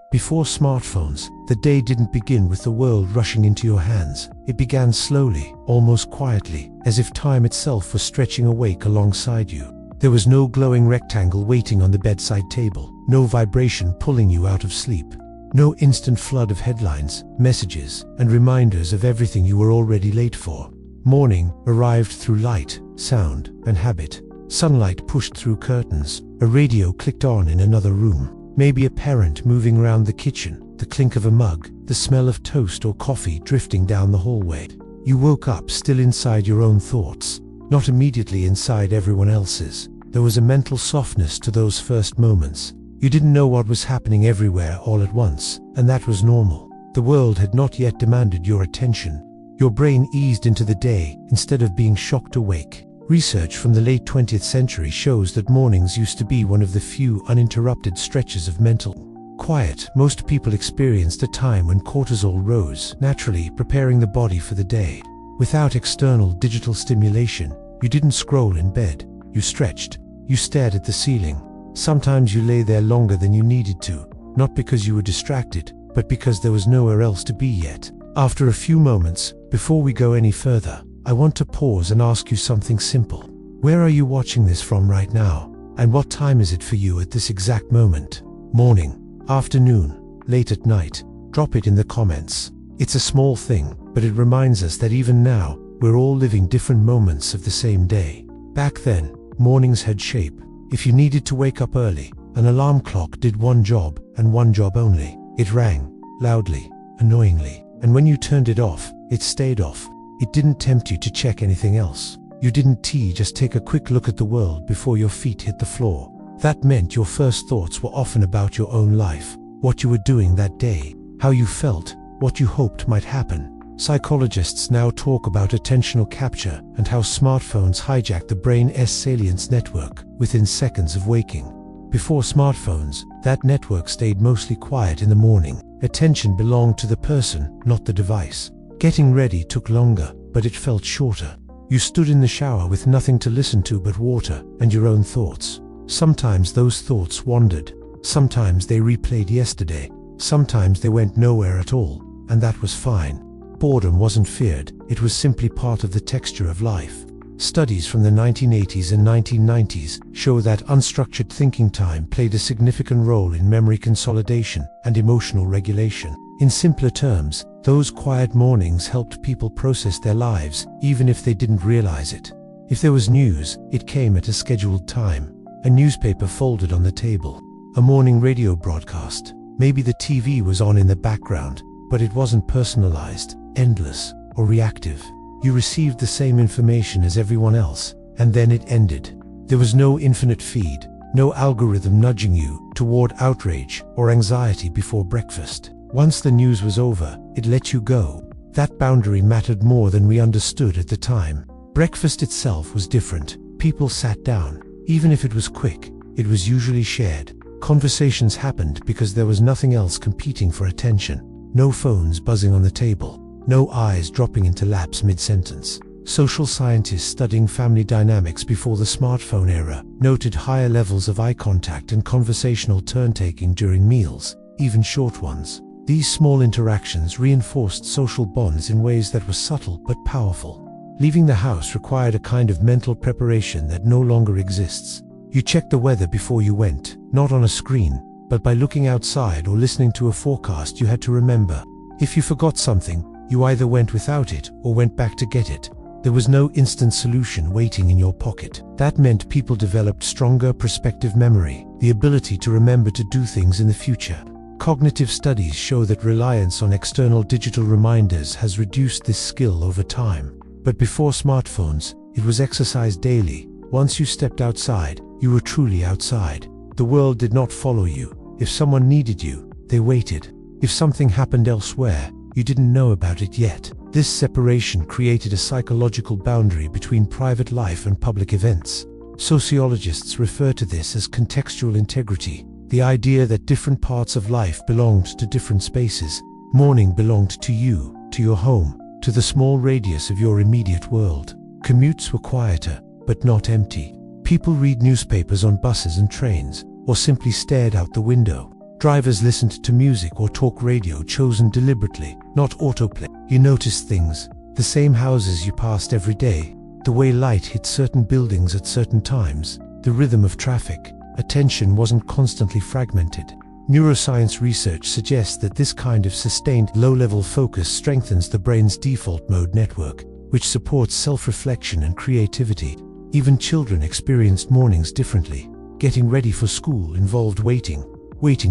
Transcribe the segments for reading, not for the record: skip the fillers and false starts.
Before smartphones, the day didn't begin with the world rushing into your hands. It began slowly, almost quietly, as if time itself was stretching awake alongside you. There was no glowing rectangle waiting on the bedside table, no vibration pulling you out of sleep, no instant flood of headlines, messages, and reminders of everything you were already late for. Morning arrived through light, sound, and habit. Sunlight pushed through curtains, a radio clicked on in another room, maybe a parent moving around the kitchen, the clink of a mug, the smell of toast or coffee drifting down the hallway. You woke up still inside your own thoughts, not immediately inside everyone else's. There was a mental softness to those first moments. You didn't know what was happening everywhere all at once, and that was normal. The world had not yet demanded your attention. Your brain eased into the day instead of being shocked awake. Research from the late 20th century shows that mornings used to be one of the few uninterrupted stretches of mental quiet. Most people experienced a time when cortisol rose, naturally preparing the body for the day. Without external digital stimulation, you didn't scroll in bed. You stretched. You stared at the ceiling. Sometimes you lay there longer than you needed to, not because you were distracted, but because there was nowhere else to be yet. After a few moments, before we go any further, I want to pause and ask you something simple. Where are you watching this from right now? And what time is it for you at this exact moment? Morning, afternoon, late at night? Drop it in the comments. It's a small thing, but it reminds us that even now, we're all living different moments of the same day. Back then, mornings had shape. If you needed to wake up early, an alarm clock did one job, and one job only. It rang, loudly, annoyingly, and when you turned it off, it stayed off. It didn't tempt you to check anything else. You didn't just take a quick look at the world before your feet hit the floor. That meant your first thoughts were often about your own life, what you were doing that day, how you felt, what you hoped might happen. Psychologists now talk about attentional capture and how smartphones hijack the brain's salience network within seconds of waking. Before smartphones, that network stayed mostly quiet in the morning. Attention belonged to the person, not the device. Getting ready took longer, but it felt shorter. You stood in the shower with nothing to listen to but water and your own thoughts. Sometimes those thoughts wandered. Sometimes they replayed yesterday. Sometimes they went nowhere at all, and that was fine. Boredom wasn't feared, it was simply part of the texture of life. Studies from the 1980s and 1990s show that unstructured thinking time played a significant role in memory consolidation and emotional regulation. In simpler terms, those quiet mornings helped people process their lives, even if they didn't realize it. If there was news, it came at a scheduled time. A newspaper folded on the table. A morning radio broadcast. Maybe the TV was on in the background, but it wasn't personalized, endless, or reactive. You received the same information as everyone else, and then it ended. There was no infinite feed, no algorithm nudging you toward outrage or anxiety before breakfast. Once the news was over, it let you go. That boundary mattered more than we understood at the time. Breakfast itself was different. People sat down. Even if it was quick, it was usually shared. Conversations happened because there was nothing else competing for attention. No phones buzzing on the table. No eyes dropping into laps mid-sentence. Social scientists studying family dynamics before the smartphone era noted higher levels of eye contact and conversational turn-taking during meals, even short ones. These small interactions reinforced social bonds in ways that were subtle but powerful. Leaving the house required a kind of mental preparation that no longer exists. You checked the weather before you went, not on a screen, but by looking outside or listening to a forecast you had to remember. If you forgot something, you either went without it or went back to get it. There was no instant solution waiting in your pocket. That meant people developed stronger prospective memory, the ability to remember to do things in the future. Cognitive studies show that reliance on external digital reminders has reduced this skill over time. But before smartphones, it was exercised daily. Once you stepped outside, you were truly outside. The world did not follow you. If someone needed you, they waited. If something happened elsewhere, you didn't know about it yet. This separation created a psychological boundary between private life and public events. Sociologists refer to this as contextual integrity, the idea that different parts of life belonged to different spaces. Morning belonged to you, to your home, to the small radius of your immediate world. Commutes were quieter, but not empty. People read newspapers on buses and trains, or simply stared out the window. Drivers listened to music or talk radio chosen deliberately, not autoplay. You noticed things, the same houses you passed every day, the way light hit certain buildings at certain times, the rhythm of traffic. Attention wasn't constantly fragmented. Neuroscience research suggests that this kind of sustained low-level focus strengthens the brain's default mode network, which supports self-reflection and creativity. Even children experienced mornings differently. Getting ready for school involved waiting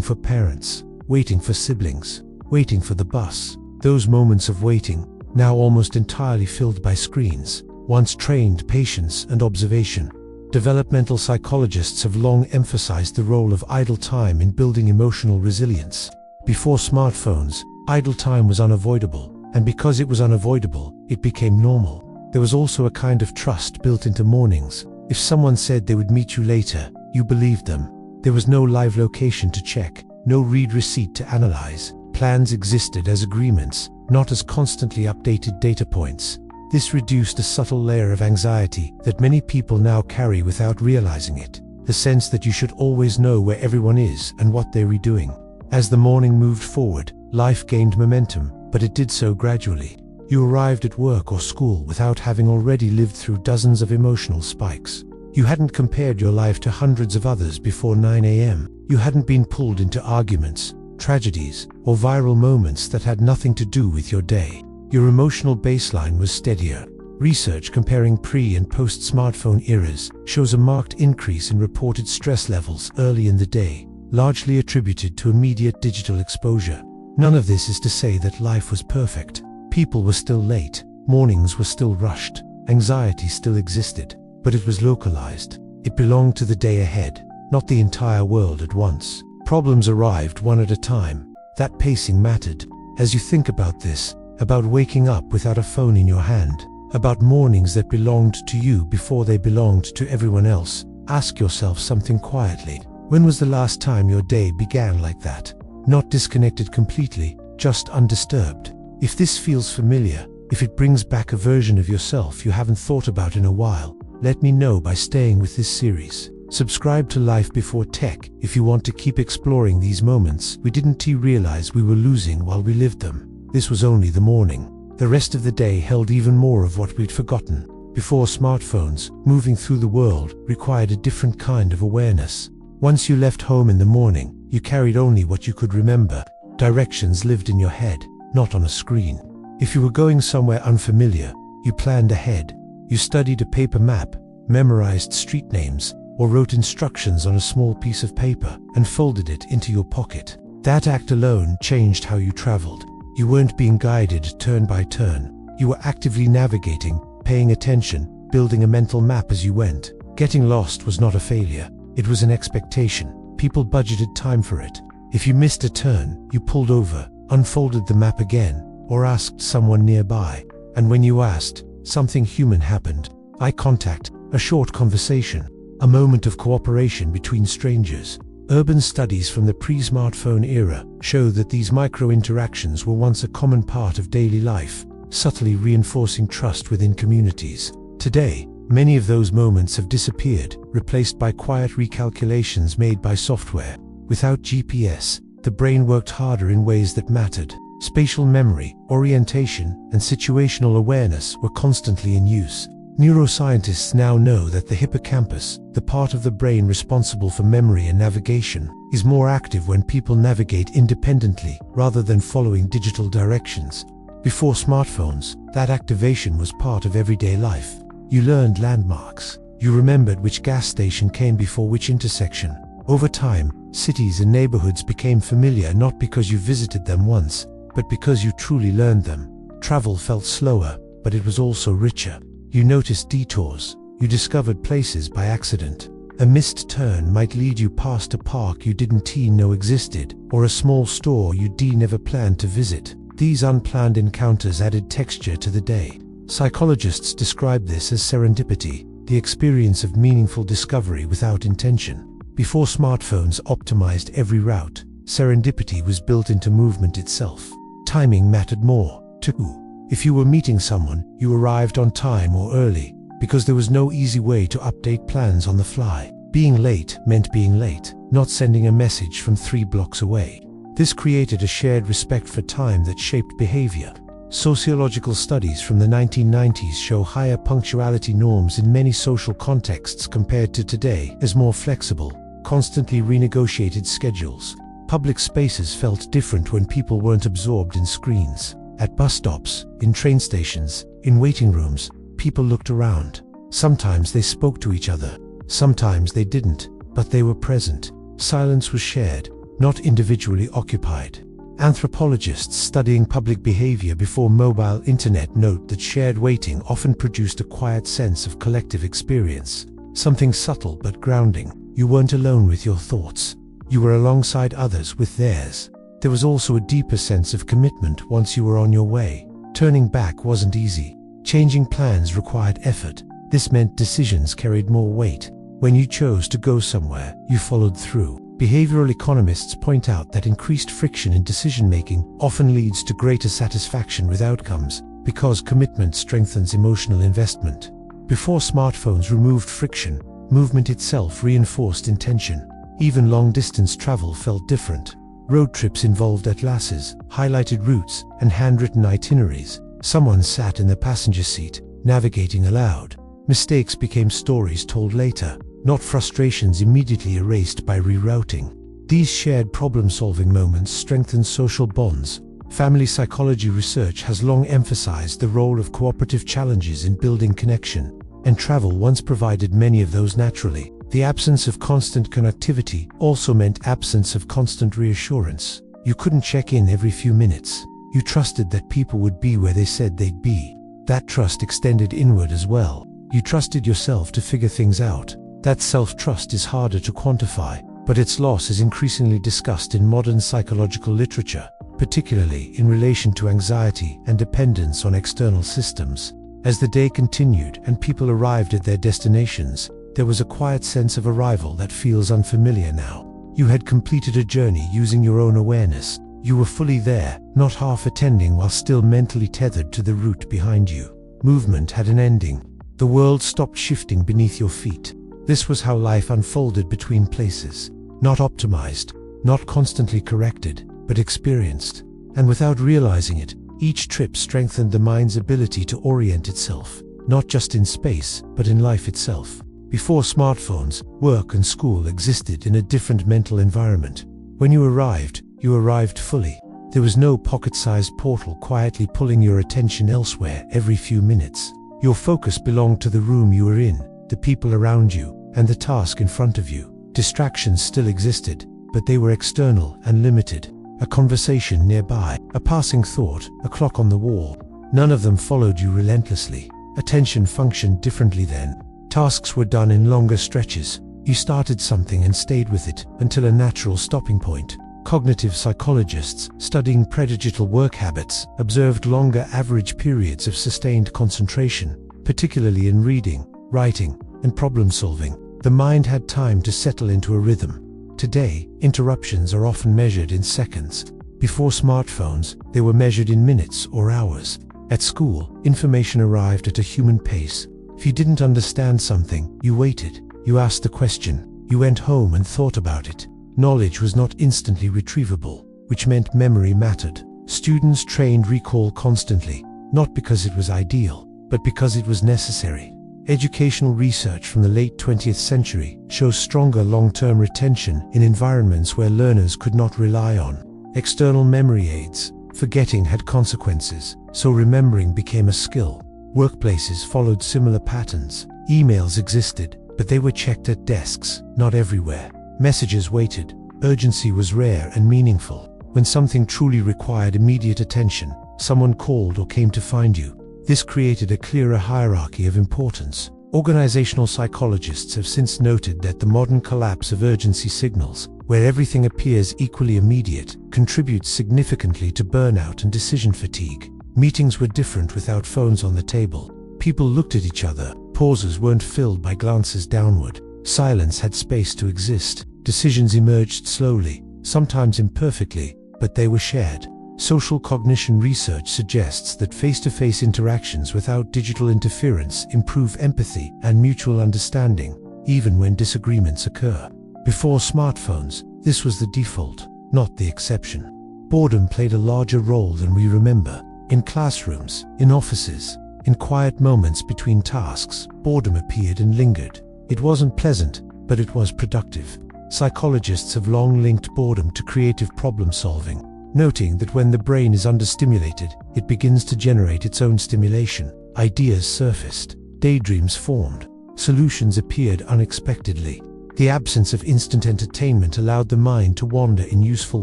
for parents, waiting for siblings, waiting for the bus. Those moments of waiting, now almost entirely filled by screens, once trained patience and observation. Developmental psychologists have long emphasized the role of idle time in building emotional resilience. Before smartphones, idle time was unavoidable, and because it was unavoidable, it became normal. There was also a kind of trust built into mornings. If someone said they would meet you later, you believed them. There was no live location to check, no read receipt to analyze. Plans existed as agreements, not as constantly updated data points. This reduced a subtle layer of anxiety that many people now carry without realizing it. The sense that you should always know where everyone is and what they're redoing. As the morning moved forward, life gained momentum, but it did so gradually. You arrived at work or school without having already lived through dozens of emotional spikes. You hadn't compared your life to hundreds of others before 9 a.m. You hadn't been pulled into arguments, tragedies, or viral moments that had nothing to do with your day. Your emotional baseline was steadier. Research comparing pre- and post-smartphone eras shows a marked increase in reported stress levels early in the day, largely attributed to immediate digital exposure. None of this is to say that life was perfect. People were still late, mornings were still rushed, anxiety still existed, but it was localized. It belonged to the day ahead, not the entire world at once. Problems arrived one at a time. That pacing mattered. As you think about this, about waking up without a phone in your hand, about mornings that belonged to you before they belonged to everyone else, ask yourself something quietly. When was the last time your day began like that? Not disconnected completely, just undisturbed. If this feels familiar, if it brings back a version of yourself you haven't thought about in a while, let me know by staying with this series. Subscribe to Life Before Tech if you want to keep exploring these moments we didn't realize we were losing while we lived them. This was only the morning. The rest of the day held even more of what we'd forgotten. Before smartphones, moving through the world required a different kind of awareness. Once you left home in the morning, you carried only what you could remember. Directions lived in your head, not on a screen. If you were going somewhere unfamiliar, you planned ahead. You studied a paper map, memorized street names, or wrote instructions on a small piece of paper and folded it into your pocket. That act alone changed how you traveled. You weren't being guided turn by turn. You were actively navigating, paying attention, building a mental map as you went. Getting lost was not a failure. It was an expectation. People budgeted time for it. If you missed a turn, you pulled over, unfolded the map again, or asked someone nearby. And when you asked, something human happened. Eye contact, a short conversation, a moment of cooperation between strangers. Urban studies from the pre-smartphone era show that these micro-interactions were once a common part of daily life, subtly reinforcing trust within communities. Today, many of those moments have disappeared, replaced by quiet recalculations made by software. Without GPS, the brain worked harder in ways that mattered. Spatial memory, orientation, and situational awareness were constantly in use. Neuroscientists now know that the hippocampus, the part of the brain responsible for memory and navigation, is more active when people navigate independently rather than following digital directions. Before smartphones, that activation was part of everyday life. You learned landmarks. You remembered which gas station came before which intersection. Over time, cities and neighborhoods became familiar not because you visited them once, but because you truly learned them. Travel felt slower, but it was also richer. You noticed detours. You discovered places by accident. A missed turn might lead you past a park you didn't know existed, or a small store you'd never planned to visit. These unplanned encounters added texture to the day. Psychologists describe this as serendipity, the experience of meaningful discovery without intention. Before smartphones optimized every route, serendipity was built into movement itself. Timing mattered more, too. If you were meeting someone, you arrived on time or early, because there was no easy way to update plans on the fly. Being late meant being late. not sending a message from 3 blocks away. This created a shared respect for time that shaped behavior. Sociological studies from the 1990s show higher punctuality norms in many social contexts compared to today, as more flexible, constantly renegotiated schedules. Public spaces felt different when people weren't absorbed in screens. At bus stops, in train stations, in waiting rooms, people looked around. Sometimes they spoke to each other. Sometimes they didn't, but they were present. Silence was shared, not individually occupied. Anthropologists studying public behavior before mobile internet note that shared waiting often produced a quiet sense of collective experience. Something subtle but grounding. You weren't alone with your thoughts. You were alongside others with theirs. There was also a deeper sense of commitment once you were on your way. Turning back wasn't easy. Changing plans required effort. This meant decisions carried more weight. When you chose to go somewhere, you followed through. Behavioral economists point out that increased friction in decision-making often leads to greater satisfaction with outcomes, because commitment strengthens emotional investment. Before smartphones removed friction, movement itself reinforced intention. Even long-distance travel felt different. Road trips involved atlases, highlighted routes, and handwritten itineraries. Someone sat in the passenger seat, navigating aloud. Mistakes became stories told later, not frustrations immediately erased by rerouting. These shared problem-solving moments strengthen social bonds. Family psychology research has long emphasized the role of cooperative challenges in building connection, and travel once provided many of those naturally. The absence of constant connectivity also meant absence of constant reassurance. You couldn't check in every few minutes. You trusted that people would be where they said they'd be. That trust extended inward as well. You trusted yourself to figure things out. That self-trust is harder to quantify, but its loss is increasingly discussed in modern psychological literature, particularly in relation to anxiety and dependence on external systems. As the day continued and people arrived at their destinations, there was a quiet sense of arrival that feels unfamiliar now. You had completed a journey using your own awareness. You were fully there, not half attending while still mentally tethered to the route behind you. Movement had an ending. The world stopped shifting beneath your feet. This was how life unfolded between places. Not optimized, not constantly corrected, but experienced. And without realizing it, each trip strengthened the mind's ability to orient itself, not just in space, but in life itself. Before smartphones, work and school existed in a different mental environment. When you arrived fully. There was no pocket-sized portal quietly pulling your attention elsewhere every few minutes. Your focus belonged to the room you were in, the people around you, and the task in front of you. Distractions still existed, but they were external and limited. A conversation nearby, a passing thought, a clock on the wall. None of them followed you relentlessly. Attention functioned differently then. Tasks were done in longer stretches. You started something and stayed with it until a natural stopping point. Cognitive psychologists studying predigital work habits observed longer average periods of sustained concentration, particularly in reading, writing, and problem-solving. The mind had time to settle into a rhythm. Today, interruptions are often measured in seconds. Before smartphones, they were measured in minutes or hours. At school, information arrived at a human pace. If you didn't understand something, you waited. You asked the question. You went home and thought about it. Knowledge was not instantly retrievable, which meant memory mattered. Students trained recall constantly, not because it was ideal, but because it was necessary. Educational research from the late 20th century shows stronger long-term retention in environments where learners could not rely on external memory aids. Forgetting had consequences, so remembering became a skill. Workplaces followed similar patterns. Emails existed, but they were checked at desks, not everywhere. Messages waited. Urgency was rare and meaningful. When something truly required immediate attention, someone called or came to find you. This created a clearer hierarchy of importance. Organizational psychologists have since noted that the modern collapse of urgency signals, where everything appears equally immediate, contributes significantly to burnout and decision fatigue. Meetings were different without phones on the table. People looked at each other. Pauses weren't filled by glances downward. Silence had space to exist. Decisions emerged slowly, sometimes imperfectly, but they were shared. Social cognition research suggests that face-to-face interactions without digital interference improve empathy and mutual understanding, even when disagreements occur. Before smartphones, this was the default, not the exception. Boredom played a larger role than we remember. In classrooms, in offices, in quiet moments between tasks, boredom appeared and lingered. It wasn't pleasant, but it was productive. Psychologists have long linked boredom to creative problem solving, noting that when the brain is understimulated, it begins to generate its own stimulation. Ideas surfaced, daydreams formed, solutions appeared unexpectedly. The absence of instant entertainment allowed the mind to wander in useful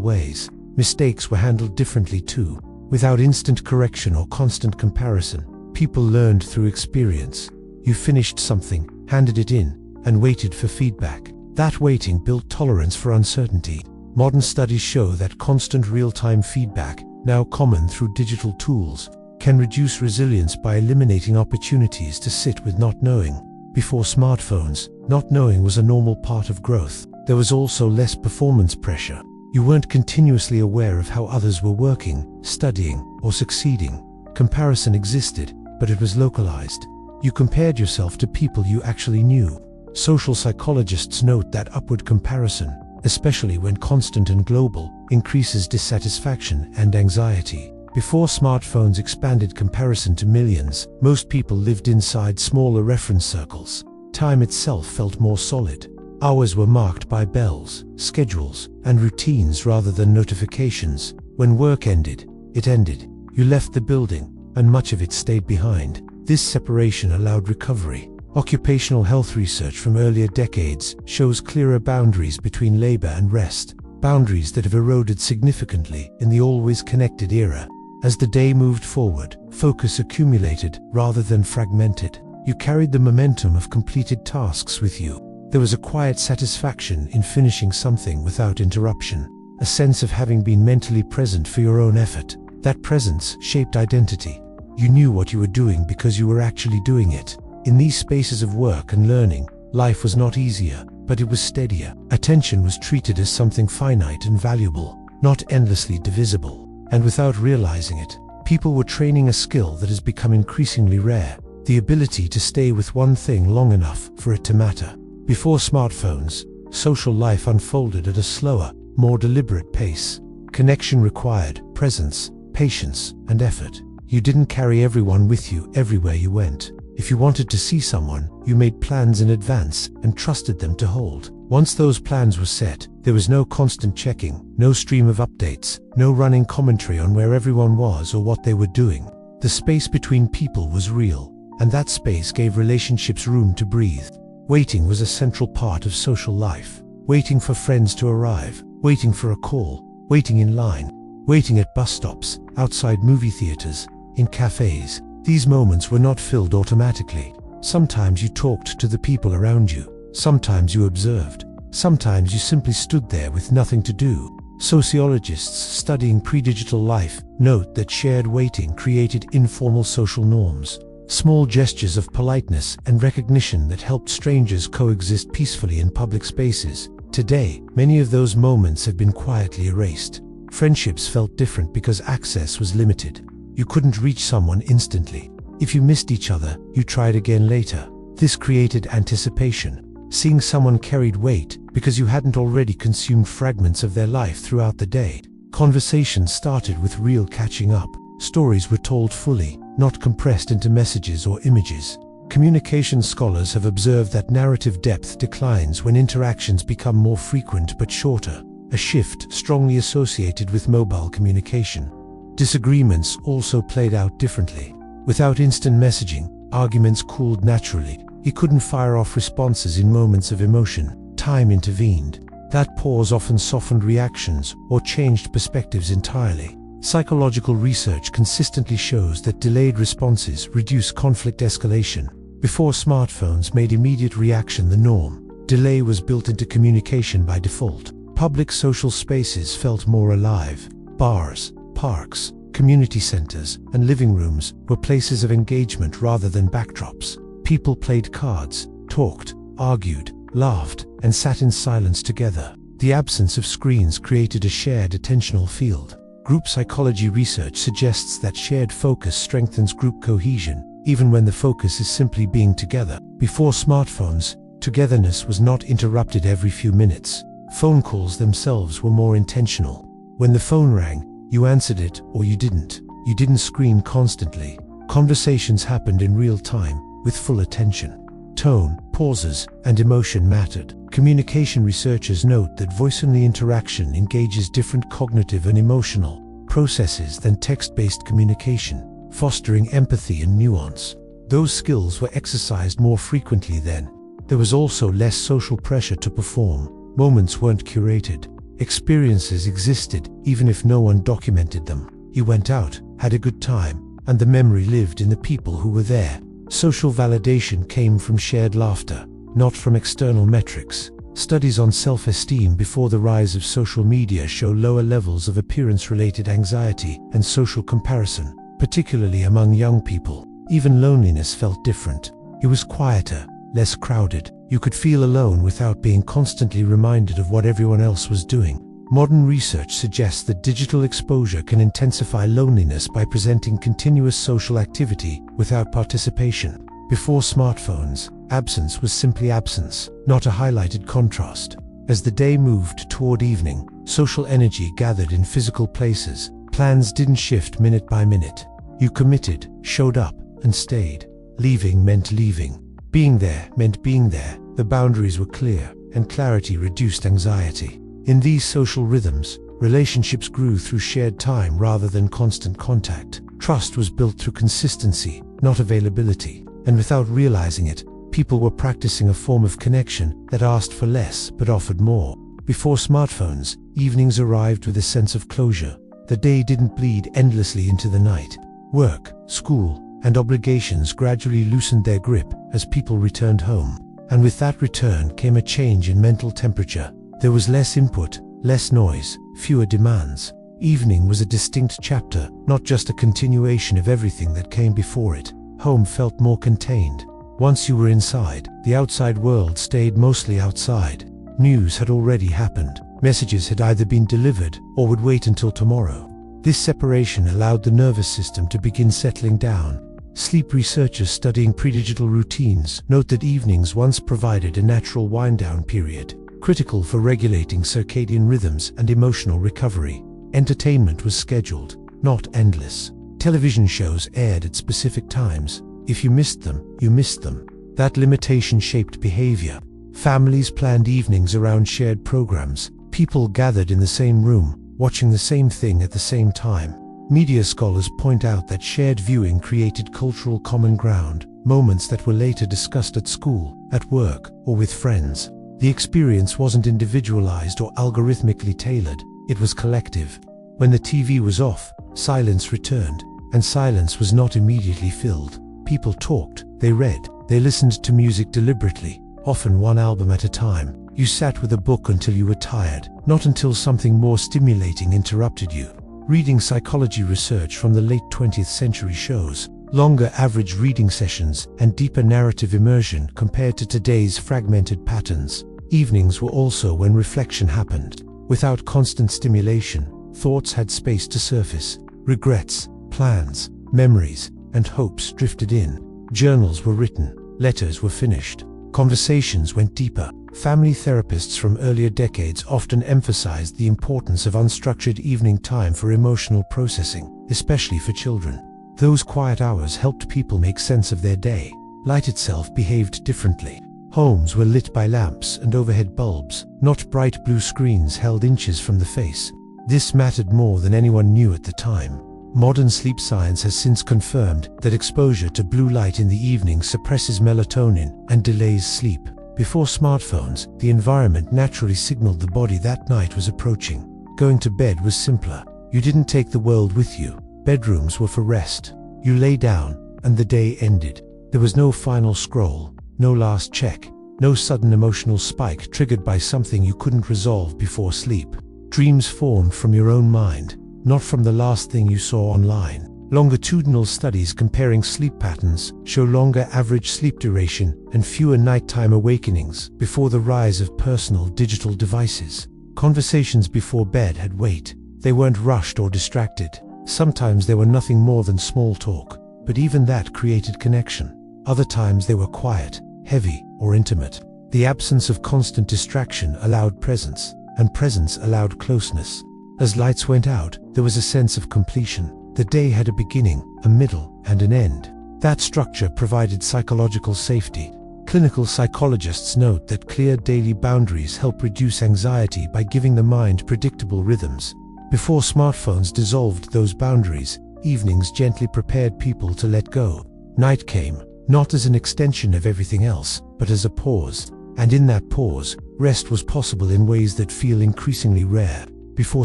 ways. Mistakes were handled differently too. Without instant correction or constant comparison, people learned through experience. You finished something, handed it in, and waited for feedback. That waiting built tolerance for uncertainty. Modern studies show that constant real-time feedback, now common through digital tools, can reduce resilience by eliminating opportunities to sit with not knowing. Before smartphones, not knowing was a normal part of growth. There was also less performance pressure. You weren't continuously aware of how others were working, studying, or succeeding. Comparison existed, but it was localized. You compared yourself to people you actually knew. Social psychologists note that upward comparison, especially when constant and global, increases dissatisfaction and anxiety. Before smartphones expanded comparison to millions, most people lived inside smaller reference circles. Time itself felt more solid. Hours were marked by bells, schedules, and routines rather than notifications. When work ended, it ended. You left the building, and much of it stayed behind. This separation allowed recovery. Occupational health research from earlier decades shows clearer boundaries between labor and rest, boundaries that have eroded significantly in the always connected era. As the day moved forward, focus accumulated rather than fragmented. You carried the momentum of completed tasks with you. There was a quiet satisfaction in finishing something without interruption, a sense of having been mentally present for your own effort. That presence shaped identity. You knew what you were doing because you were actually doing it. In these spaces of work and learning, life was not easier, but it was steadier. Attention was treated as something finite and valuable, not endlessly divisible. And without realizing it, people were training a skill that has become increasingly rare: the ability to stay with one thing long enough for it to matter. Before smartphones, social life unfolded at a slower, more deliberate pace. Connection required presence, patience, and effort. You didn't carry everyone with you everywhere you went. If you wanted to see someone, you made plans in advance and trusted them to hold. Once those plans were set, there was no constant checking, no stream of updates, no running commentary on where everyone was or what they were doing. The space between people was real, and that space gave relationships room to breathe. Waiting was a central part of social life. Waiting for friends to arrive, waiting for a call, waiting in line, waiting at bus stops, outside movie theaters, in cafes. These moments were not filled automatically. Sometimes you talked to the people around you. Sometimes you observed. Sometimes you simply stood there with nothing to do. Sociologists studying pre-digital life note that shared waiting created informal social norms, small gestures of politeness and recognition that helped strangers coexist peacefully in public spaces. Today, many of those moments have been quietly erased. Friendships felt different because access was limited. You couldn't reach someone instantly. If you missed each other, you tried again later. This created anticipation. Seeing someone carried weight because you hadn't already consumed fragments of their life throughout the day. Conversations started with real catching up. Stories were told fully, not compressed into messages or images. Communication scholars have observed that narrative depth declines when interactions become more frequent but shorter, a shift strongly associated with mobile communication. Disagreements also played out differently. Without instant messaging, arguments cooled naturally. You couldn't fire off responses in moments of emotion. Time intervened. That pause often softened reactions or changed perspectives entirely. Psychological research consistently shows that delayed responses reduce conflict escalation. Before smartphones made immediate reaction the norm, delay was built into communication by default. Public social spaces felt more alive. Bars, parks, community centers, and living rooms were places of engagement rather than backdrops. People played cards, talked, argued, laughed, and sat in silence together. The absence of screens created a shared attentional field. Group psychology research suggests that shared focus strengthens group cohesion, even when the focus is simply being together. Before smartphones, Togetherness was not interrupted every few minutes. Phone calls themselves were more intentional. When the phone rang, you answered it or you didn't. You didn't scream constantly. Conversations happened in real time, with full attention. Tone, pauses, and emotion mattered. Communication researchers note that voice-only interaction engages different cognitive and emotional processes than text-based communication, fostering empathy and nuance. Those skills were exercised more frequently then. There was also less social pressure to perform. Moments weren't curated. Experiences existed, even if no one documented them. You went out, had a good time, and the memory lived in the people who were there. Social validation came from shared laughter, not from external metrics. Studies on self-esteem before the rise of social media show lower levels of appearance-related anxiety and social comparison, particularly among young people. Even loneliness felt different. It was quieter, less crowded. You could feel alone without being constantly reminded of what everyone else was doing. Modern research suggests that digital exposure can intensify loneliness by presenting continuous social activity without participation. Before smartphones, absence was simply absence, not a highlighted contrast. As the day moved toward evening, social energy gathered in physical places. Plans didn't shift minute by minute. You committed, showed up, and stayed. Leaving meant leaving. Being there meant being there. The boundaries were clear, and clarity reduced anxiety. In these social rhythms, relationships grew through shared time rather than constant contact. Trust was built through consistency, not availability. And without realizing it, people were practicing a form of connection that asked for less but offered more. Before smartphones, evenings arrived with a sense of closure. The day didn't bleed endlessly into the night. Work, school, and obligations gradually loosened their grip as people returned home. And with that return came a change in mental temperature. There was less input, less noise, fewer demands. Evening was a distinct chapter, not just a continuation of everything that came before it. Home felt more contained. Once you were inside, the outside world stayed mostly outside. News had already happened. Messages had either been delivered or would wait until tomorrow. This separation allowed the nervous system to begin settling down. Sleep researchers studying predigital routines note that evenings once provided a natural wind-down period, critical for regulating circadian rhythms and emotional recovery. Entertainment was scheduled, not endless. Television shows aired at specific times. If you missed them, you missed them. That limitation shaped behavior. Families planned evenings around shared programs. People gathered in the same room, watching the same thing at the same time. Media scholars point out that shared viewing created cultural common ground, moments that were later discussed at school, at work, or with friends. The experience wasn't individualized or algorithmically tailored, it was collective. When the TV was off, silence returned, and silence was not immediately filled. People talked, they read, they listened to music deliberately, often one album at a time. You sat with a book until you were tired, not until something more stimulating interrupted you. Reading psychology research from the late 20th century shows longer average reading sessions and deeper narrative immersion compared to today's fragmented patterns. Evenings were also when reflection happened. Without constant stimulation, thoughts had space to surface. Regrets, plans, memories, and hopes drifted in. Journals were written, letters were finished, conversations went deeper. Family therapists from earlier decades often emphasized the importance of unstructured evening time for emotional processing, especially for children. Those quiet hours helped people make sense of their day. Light itself behaved differently. Homes were lit by lamps and overhead bulbs, not bright blue screens held inches from the face. This mattered more than anyone knew at the time. Modern sleep science has since confirmed that exposure to blue light in the evening suppresses melatonin and delays sleep. Before smartphones, the environment naturally signaled the body that night was approaching. Going to bed was simpler. You didn't take the world with you. Bedrooms were for rest. You lay down, and the day ended. There was no final scroll, no last check, no sudden emotional spike triggered by something you couldn't resolve before sleep. Dreams formed from your own mind, not from the last thing you saw online. Longitudinal studies comparing sleep patterns show longer average sleep duration and fewer nighttime awakenings before the rise of personal digital devices. Conversations before bed had weight. They weren't rushed or distracted. Sometimes they were nothing more than small talk, but even that created connection. Other times they were quiet, heavy, or intimate. The absence of constant distraction allowed presence, and presence allowed closeness. As lights went out, there was a sense of completion. The day had a beginning, a middle, and an end. That structure provided psychological safety. Clinical psychologists note that clear daily boundaries help reduce anxiety by giving the mind predictable rhythms. Before smartphones dissolved those boundaries, evenings gently prepared people to let go. Night came, not as an extension of everything else, but as a pause. And in that pause, rest was possible in ways that feel increasingly rare. Before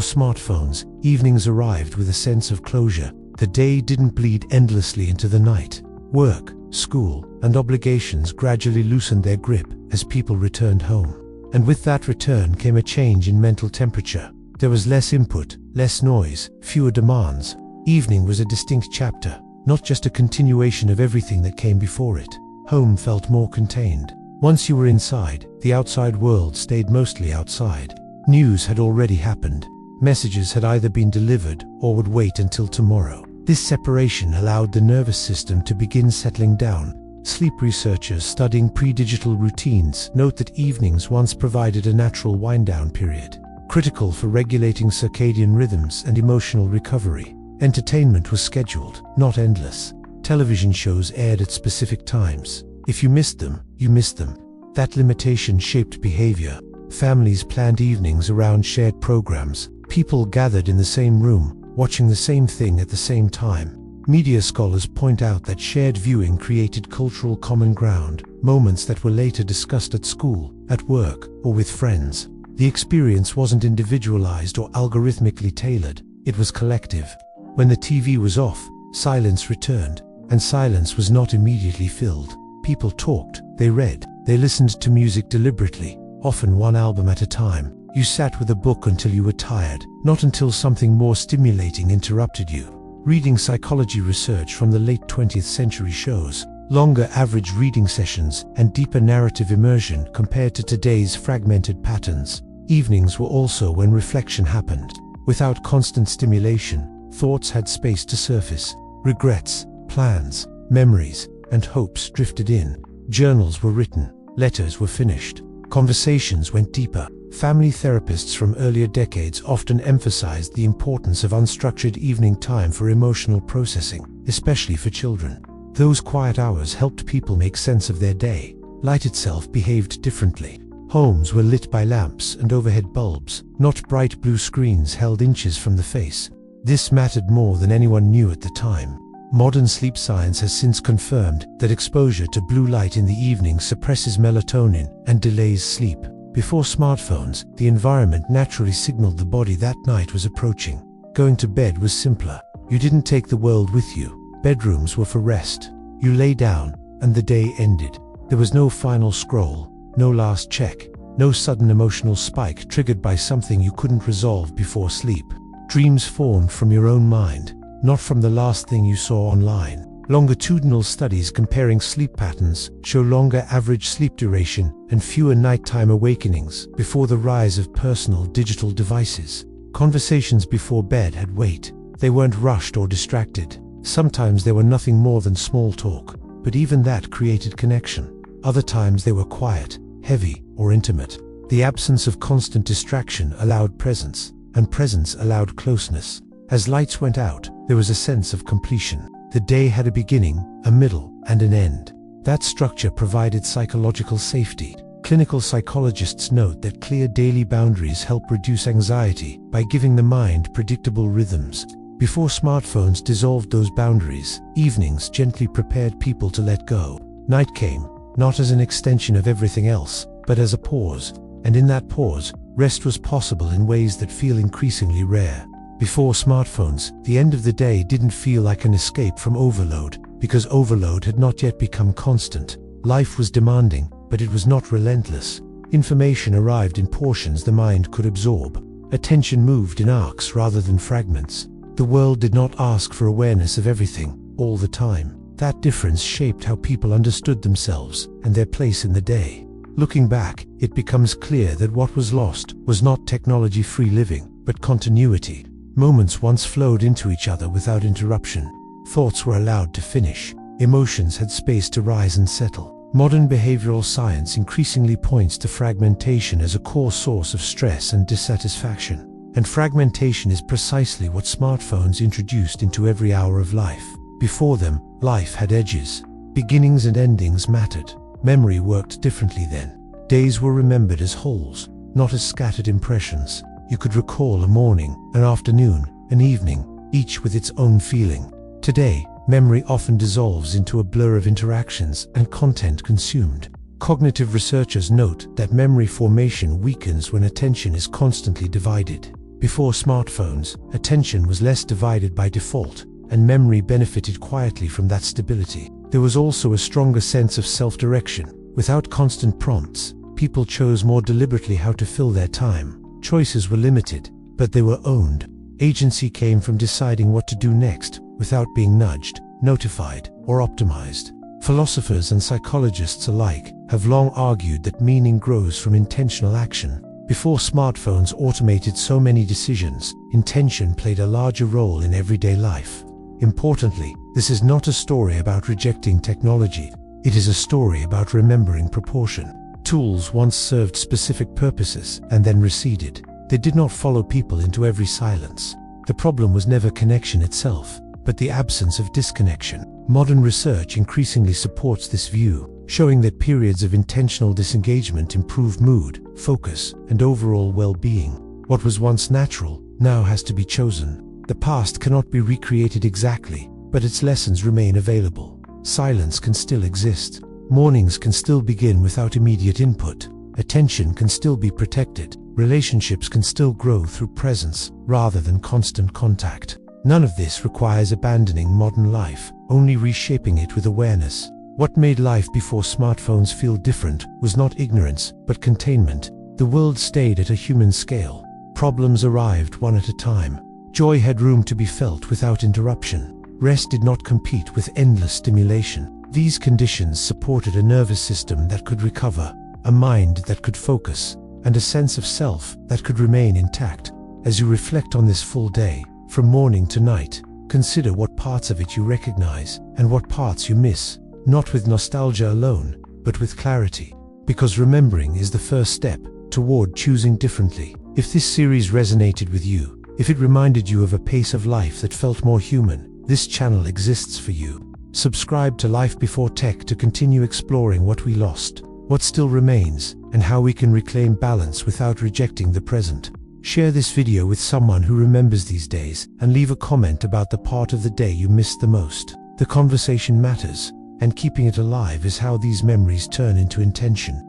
smartphones, evenings arrived with a sense of closure. The day didn't bleed endlessly into the night. Work, school, and obligations gradually loosened their grip as people returned home. And with that return came a change in mental temperature. There was less input, less noise, fewer demands. Evening was a distinct chapter, not just a continuation of everything that came before it. Home felt more contained. Once you were inside, the outside world stayed mostly outside. News had already happened. Messages had either been delivered or would wait until tomorrow. This separation allowed the nervous system to begin settling down. Sleep researchers studying pre-digital routines note that evenings once provided a natural wind-down period, critical for regulating circadian rhythms and emotional recovery. Entertainment was scheduled, not endless. Television shows aired at specific times. If you missed them, you missed them. That limitation shaped behavior. Families planned evenings around shared programs. People gathered in the same room, watching the same thing at the same time. Media scholars point out that shared viewing created cultural common ground, moments that were later discussed at school, at work, or with friends. The experience wasn't individualized or algorithmically tailored, it was collective. When the TV was off, silence returned, and silence was not immediately filled. People talked, they read, they listened to music deliberately, often one album at a time. You sat with a book until you were tired, not until something more stimulating interrupted you. Reading psychology research from the late 20th century shows longer average reading sessions and deeper narrative immersion compared to today's fragmented patterns. Evenings were also when reflection happened. Without constant stimulation, thoughts had space to surface. Regrets, plans, memories, and hopes drifted in. Journals were written, letters were finished, conversations went deeper. Family therapists from earlier decades often emphasized the importance of unstructured evening time for emotional processing, especially for children. Those quiet hours helped people make sense of their day. Light itself behaved differently. Homes were lit by lamps and overhead bulbs, not bright blue screens held inches from the face. This mattered more than anyone knew at the time. Modern sleep science has since confirmed that exposure to blue light in the evening suppresses melatonin and delays sleep. Before smartphones, the environment naturally signaled the body that night was approaching. Going to bed was simpler. You didn't take the world with you. Bedrooms were for rest. You lay down, and the day ended. There was no final scroll, no last check, no sudden emotional spike triggered by something you couldn't resolve before sleep. Dreams formed from your own mind, not from the last thing you saw online. Longitudinal studies comparing sleep patterns show longer average sleep duration and fewer nighttime awakenings before the rise of personal digital devices. Conversations before bed had weight. They weren't rushed or distracted. Sometimes they were nothing more than small talk, but even that created connection. Other times they were quiet, heavy, or intimate. The absence of constant distraction allowed presence, and presence allowed closeness. As lights went out, there was a sense of completion. The day had a beginning, a middle, and an end. That structure provided psychological safety. Clinical psychologists note that clear daily boundaries help reduce anxiety by giving the mind predictable rhythms. Before smartphones dissolved those boundaries, evenings gently prepared people to let go. Night came, not as an extension of everything else, but as a pause. And in that pause, rest was possible in ways that feel increasingly rare. Before smartphones, the end of the day didn't feel like an escape from overload, because overload had not yet become constant. Life was demanding, but it was not relentless. Information arrived in portions the mind could absorb. Attention moved in arcs rather than fragments. The world did not ask for awareness of everything, all the time. That difference shaped how people understood themselves and their place in the day. Looking back, it becomes clear that what was lost was not technology-free living, but continuity. Moments once flowed into each other without interruption. Thoughts were allowed to finish. Emotions had space to rise and settle. Modern behavioral science increasingly points to fragmentation as a core source of stress and dissatisfaction. And fragmentation is precisely what smartphones introduced into every hour of life. Before them, life had edges. Beginnings and endings mattered. Memory worked differently then. Days were remembered as wholes, not as scattered impressions. You could recall a morning, an afternoon, an evening, each with its own feeling. Today, memory often dissolves into a blur of interactions and content consumed. Cognitive researchers note that memory formation weakens when attention is constantly divided. Before smartphones, attention was less divided by default, and memory benefited quietly from that stability. There was also a stronger sense of self-direction. Without constant prompts, people chose more deliberately how to fill their time. Choices were limited, but they were owned. Agency came from deciding what to do next, without being nudged, notified, or optimized. Philosophers and psychologists alike have long argued that meaning grows from intentional action. Before smartphones automated so many decisions, intention played a larger role in everyday life. Importantly, this is not a story about rejecting technology. It is a story about remembering proportion. Tools once served specific purposes and then receded. They did not follow people into every silence. The problem was never connection itself, but the absence of disconnection. Modern research increasingly supports this view, showing that periods of intentional disengagement improve mood, focus, and overall well-being. What was once natural now has to be chosen. The past cannot be recreated exactly, but its lessons remain available. Silence can still exist. Mornings can still begin without immediate input. Attention can still be protected. Relationships can still grow through presence rather than constant contact. None of this requires abandoning modern life, only reshaping it with awareness. What made life before smartphones feel different was not ignorance, but containment. The world stayed at a human scale. Problems arrived one at a time. Joy had room to be felt without interruption. Rest did not compete with endless stimulation. These conditions supported a nervous system that could recover, a mind that could focus, and a sense of self that could remain intact. As you reflect on this full day, from morning to night, consider what parts of it you recognize and what parts you miss, not with nostalgia alone, but with clarity. Because remembering is the first step toward choosing differently. If this series resonated with you, if it reminded you of a pace of life that felt more human, this channel exists for you. Subscribe to Life Before Tech to continue exploring what we lost, what still remains, and how we can reclaim balance without rejecting the present. Share this video with someone who remembers these days and leave a comment about the part of the day you missed the most. The conversation matters, and keeping it alive is how these memories turn into intention.